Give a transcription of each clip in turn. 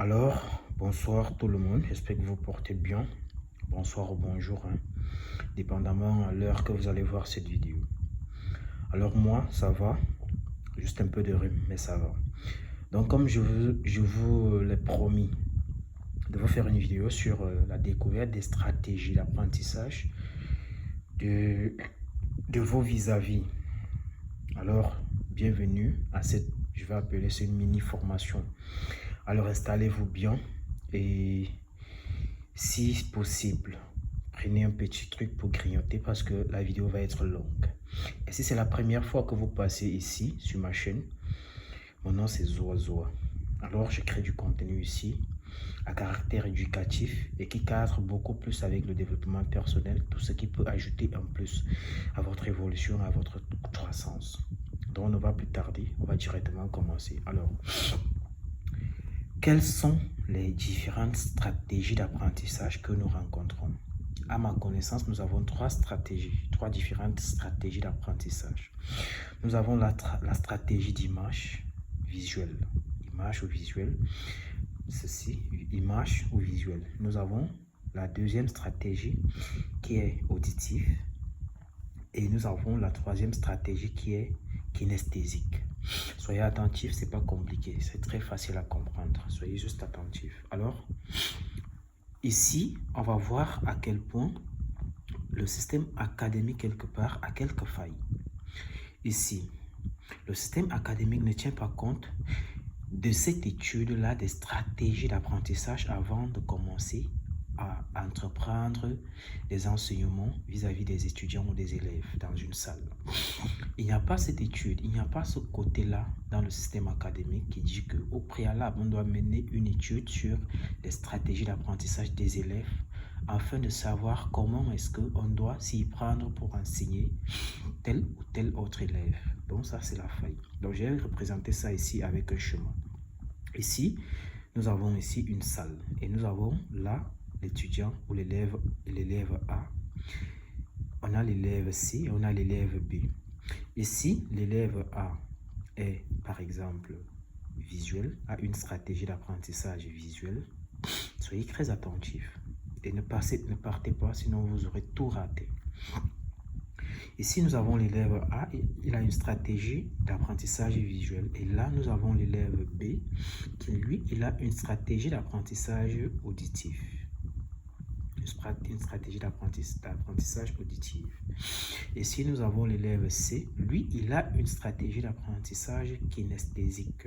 Alors, bonsoir tout le monde, j'espère que vous portez bien. Bonsoir ou bonjour, dépendamment à l'heure que vous allez voir cette vidéo. Alors moi, ça va, juste un peu de rhume, mais ça va. Donc comme je vous l'ai promis de vous faire une vidéo sur la découverte des stratégies d'apprentissage de, de vos vis-à-vis. Alors, bienvenue à cette, je vais appeler ça une mini-formation. Alors installez-vous bien et si possible, prenez un petit truc pour grignoter parce que la vidéo va être longue. Et si c'est la première fois que vous passez ici sur ma chaîne, mon nom c'est Zoa. Alors je crée du contenu ici à caractère éducatif et qui cadre beaucoup plus avec le développement personnel, tout ce qui peut ajouter en plus à votre évolution, à votre croissance. Donc on ne va plus tarder, on va directement commencer. Alors, quelles sont les différentes stratégies d'apprentissage que nous rencontrons? À ma connaissance, nous avons trois différentes stratégies d'apprentissage. Nous avons la stratégie d'image visuelle, image ou visuel, ceci, image ou visuel. Nous avons la deuxième stratégie qui est auditive et nous avons la troisième stratégie qui est kinesthésique. Soyez attentifs, c'est pas compliqué, c'est très facile à comprendre. Soyez juste attentifs. Alors, ici, on va voir à quel point le système académique, quelque part, a quelques failles. Ici, le système académique ne tient pas compte de cette étude-là des stratégies d'apprentissage avant de commencer à entreprendre des enseignements vis-à-vis des étudiants ou des élèves dans une salle. Il n'y a pas cette étude, il n'y a pas ce côté-là dans le système académique qui dit qu'au préalable, on doit mener une étude sur les stratégies d'apprentissage des élèves afin de savoir comment est-ce qu'on doit s'y prendre pour enseigner tel ou tel autre élève. Donc ça, c'est la faille. Donc j'ai représenté ça ici avec un chemin. Ici, nous avons ici une salle et nous avons là l'étudiant ou l'élève A. On a l'élève C et on a l'élève B. Ici, l'élève A est, par exemple, visuel, a une stratégie d'apprentissage visuel. Soyez très attentifs et ne partez pas, sinon vous aurez tout raté. Ici, nous avons l'élève A, il a une stratégie d'apprentissage visuel. Et là, nous avons l'élève B, qui lui, il a une stratégie d'apprentissage auditif. Une stratégie d'apprentissage auditif. Ici, nous avons l'élève C, lui, il a une stratégie d'apprentissage kinesthésique.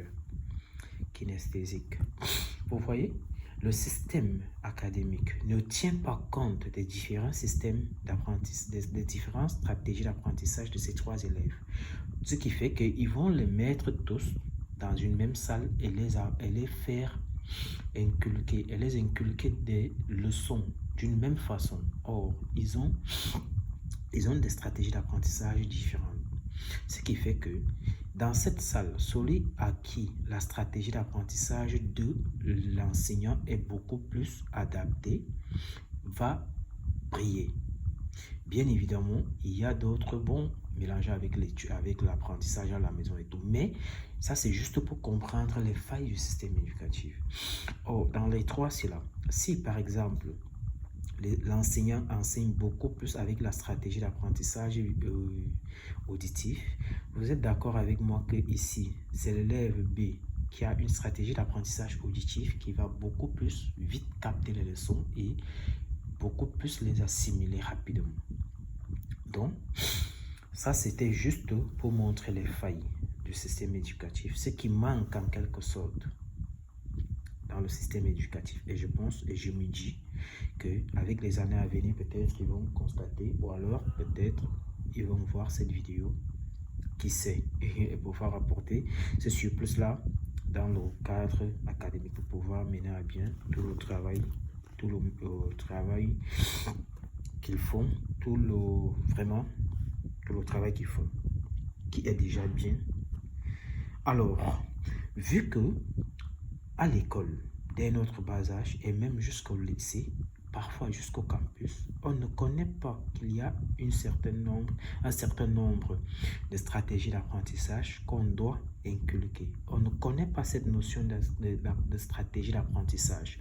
Vous voyez, le système académique ne tient pas compte des différents systèmes d'apprentissage, des différentes stratégies d'apprentissage de ces trois élèves. Ce qui fait qu'ils vont les mettre tous dans une même salle et les faire inculquer, et les inculquer des leçons d'une même façon. Or, ils ont des stratégies d'apprentissage différentes. Ce qui fait que dans cette salle, celui à qui la stratégie d'apprentissage de l'enseignant est beaucoup plus adaptée va briller. Bien évidemment, il y a d'autres bons mélangés avec l'apprentissage à la maison et tout. Mais ça, c'est juste pour comprendre les failles du système éducatif. Or, dans les trois, c'est là. Si, par exemple, l'enseignant enseigne beaucoup plus avec la stratégie d'apprentissage auditif, vous êtes d'accord avec moi que ici, c'est l'élève B qui a une stratégie d'apprentissage auditif qui va beaucoup plus vite capter les leçons et beaucoup plus les assimiler rapidement. Donc, ça c'était juste pour montrer les failles du système éducatif, ce qui manque en quelque sorte dans le système éducatif. Et je pense et je me dis qu'avec les années à venir, peut-être ils vont constater ou alors peut-être ils vont voir cette vidéo, qui sait, et pouvoir apporter ce surplus-là dans le cadre académique pour pouvoir mener à bien tout le travail qu'ils font, tout le travail qu'ils font, qui est déjà bien. Alors, vu que à l'école, dès notre bas âge et même jusqu'au lycée, parfois jusqu'au campus, on ne connaît pas qu'il y a un certain nombre de stratégies d'apprentissage qu'on doit inculquer. On ne connaît pas cette notion de stratégie d'apprentissage.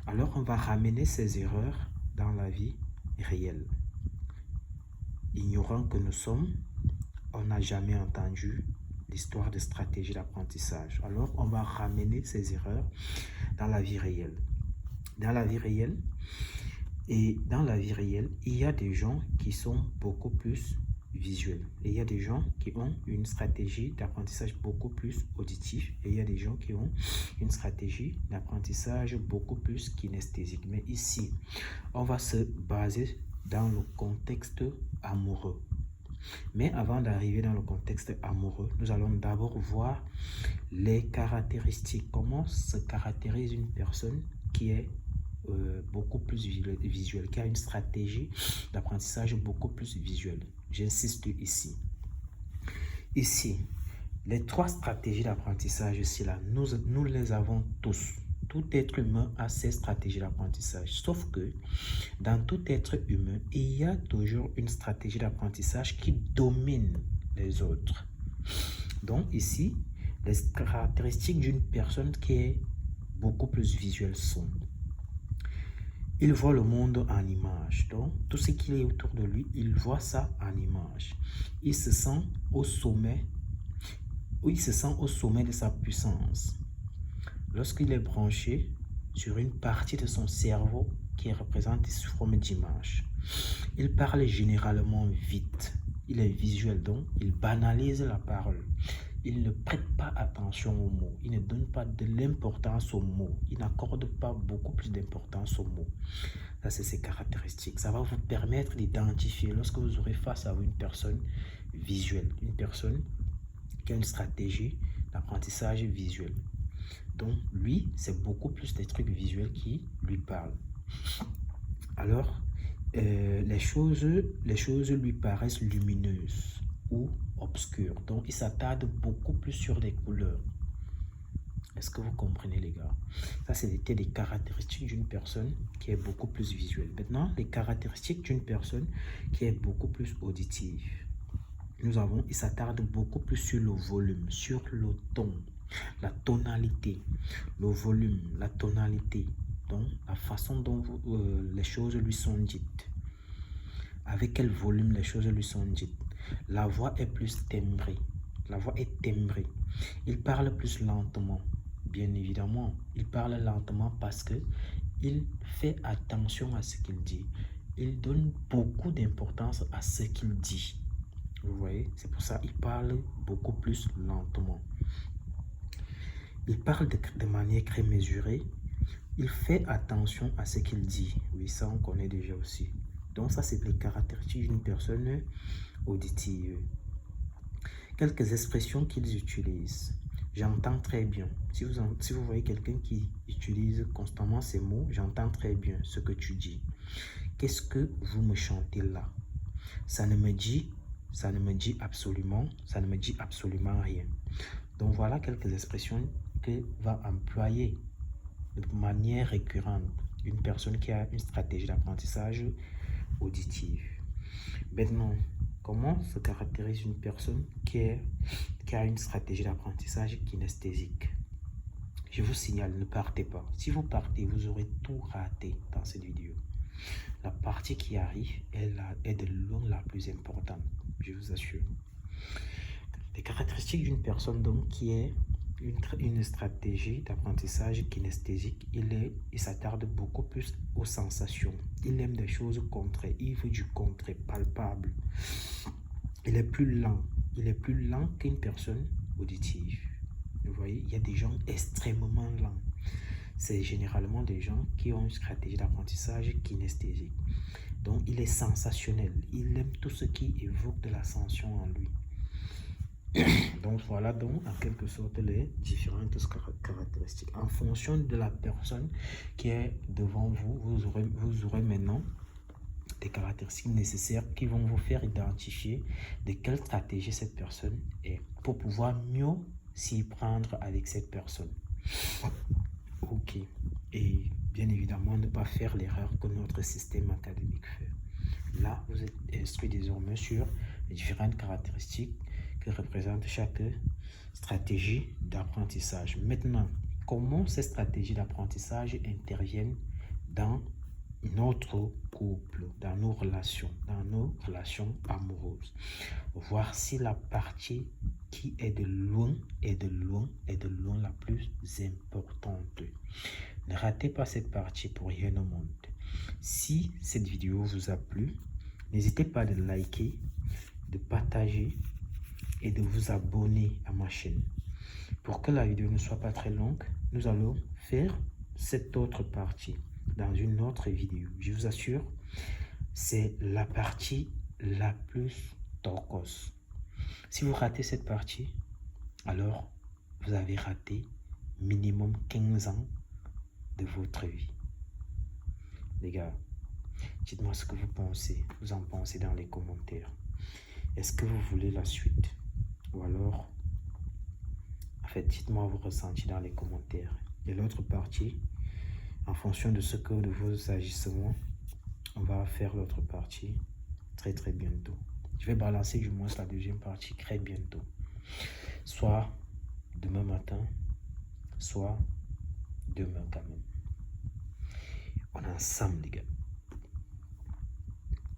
Alors, on va ramener ces erreurs dans la vie réelle. Ignorant que nous sommes, on n'a jamais entendu l'histoire de stratégie d'apprentissage. Alors, on va ramener ces erreurs dans la vie réelle. Dans la vie réelle, il y a des gens qui sont beaucoup plus visuels. Et il y a des gens qui ont une stratégie d'apprentissage beaucoup plus auditif. Et il y a des gens qui ont une stratégie d'apprentissage beaucoup plus kinesthésique. Mais ici, on va se baser dans le contexte amoureux. Mais avant d'arriver dans le contexte amoureux, nous allons d'abord voir les caractéristiques. Comment se caractérise une personne qui est beaucoup plus visuelle, qui a une stratégie d'apprentissage beaucoup plus visuelle. J'insiste ici. Ici, les 3 stratégies d'apprentissage, nous les avons tous. Tout être humain a ses stratégies d'apprentissage. Sauf que dans tout être humain, il y a toujours une stratégie d'apprentissage qui domine les autres. Donc ici, les caractéristiques d'une personne qui est beaucoup plus visuelle sont: il voit le monde en image. Donc, tout ce qui est autour de lui, il voit ça en image. Il se sent au sommet, de sa puissance. Lorsqu'il est branché sur une partie de son cerveau qui représente sous forme d'image, il parle généralement vite. Il est visuel, donc il banalise la parole. Il ne prête pas attention aux mots. Il ne donne pas de l'importance aux mots. Il n'accorde pas beaucoup plus d'importance aux mots. Ça, c'est ses caractéristiques. Ça va vous permettre d'identifier lorsque vous aurez face à vous une personne visuelle, une personne qui a une stratégie d'apprentissage visuel. Donc, lui, c'est beaucoup plus des trucs visuels qui lui parlent. Alors, les choses lui paraissent lumineuses ou obscures. Donc, il s'attarde beaucoup plus sur les couleurs. Est-ce que vous comprenez, les gars? Ça, c'était des caractéristiques d'une personne qui est beaucoup plus visuelle. Maintenant, les caractéristiques d'une personne qui est beaucoup plus auditive. Il s'attarde beaucoup plus sur le volume, sur le ton, la tonalité, le volume, la tonalité, donc la façon dont les choses lui sont dites, avec quel volume les choses lui sont dites. La voix est plus timbrée, il parle plus lentement, bien évidemment, il parle lentement parce que il fait attention à ce qu'il dit, il donne beaucoup d'importance à ce qu'il dit. Vous voyez, c'est pour ça qu'il parle beaucoup plus lentement. Il parle de manière très mesurée. Il fait attention à ce qu'il dit. Oui, ça, on connaît déjà aussi. Donc, ça, c'est les caractéristiques d'une personne auditive. Quelques expressions qu'ils utilisent. J'entends très bien. Si vous voyez quelqu'un qui utilise constamment ces mots, j'entends très bien ce que tu dis. Qu'est-ce que vous me chantez là? Ça ne me dit absolument rien. Donc, voilà quelques expressions que va employer de manière récurrente une personne qui a une stratégie d'apprentissage auditive. Maintenant, comment se caractérise une personne qui a une stratégie d'apprentissage kinesthésique? Je vous signale, ne partez pas. Si vous partez, vous aurez tout raté dans cette vidéo. La partie qui arrive est de loin la plus importante, je vous assure. Les caractéristiques d'une personne donc qui est une stratégie d'apprentissage kinesthésique, il s'attarde beaucoup plus aux sensations. Il aime des choses concrètes, il veut du concret, palpable. Il est plus lent qu'une personne auditive. Vous voyez, il y a des gens extrêmement lents. C'est généralement des gens qui ont une stratégie d'apprentissage kinesthésique. Donc, il est sensationnel. Il aime tout ce qui évoque de l'ascension en lui. Donc, voilà donc en quelque sorte les différentes caractéristiques. En fonction de la personne qui est devant vous, vous aurez maintenant des caractéristiques nécessaires qui vont vous faire identifier de quelle stratégie cette personne est pour pouvoir mieux s'y prendre avec cette personne. Ok. Et bien évidemment, ne pas faire l'erreur que notre système académique fait. Là, vous êtes instruit désormais sur les différentes caractéristiques que représente chaque stratégie d'apprentissage. Maintenant, comment ces stratégies d'apprentissage interviennent dans notre couple, dans nos relations amoureuses. Voici la partie qui est de loin la plus importante. Ne ratez pas cette partie pour rien au monde. Si cette vidéo vous a plu, n'hésitez pas de liker, de partager et de vous abonner à ma chaîne. Pour que la vidéo ne soit pas très longue, nous allons faire cette autre partie dans une autre vidéo. Je vous assure, c'est la partie la plus torcos. Si vous ratez cette partie, alors vous avez raté minimum 15 ans de votre vie. Les gars, dites-moi ce que vous en pensez dans les commentaires. Est-ce que vous voulez la suite? Ou alors, en fait, dites-moi vos ressentis dans les commentaires. Et l'autre partie, en fonction de ce que de vos agissements, on va faire l'autre partie très bientôt. Je vais balancer du moins la deuxième partie très bientôt. Soit demain matin, soit demain quand même. On est ensemble, les gars.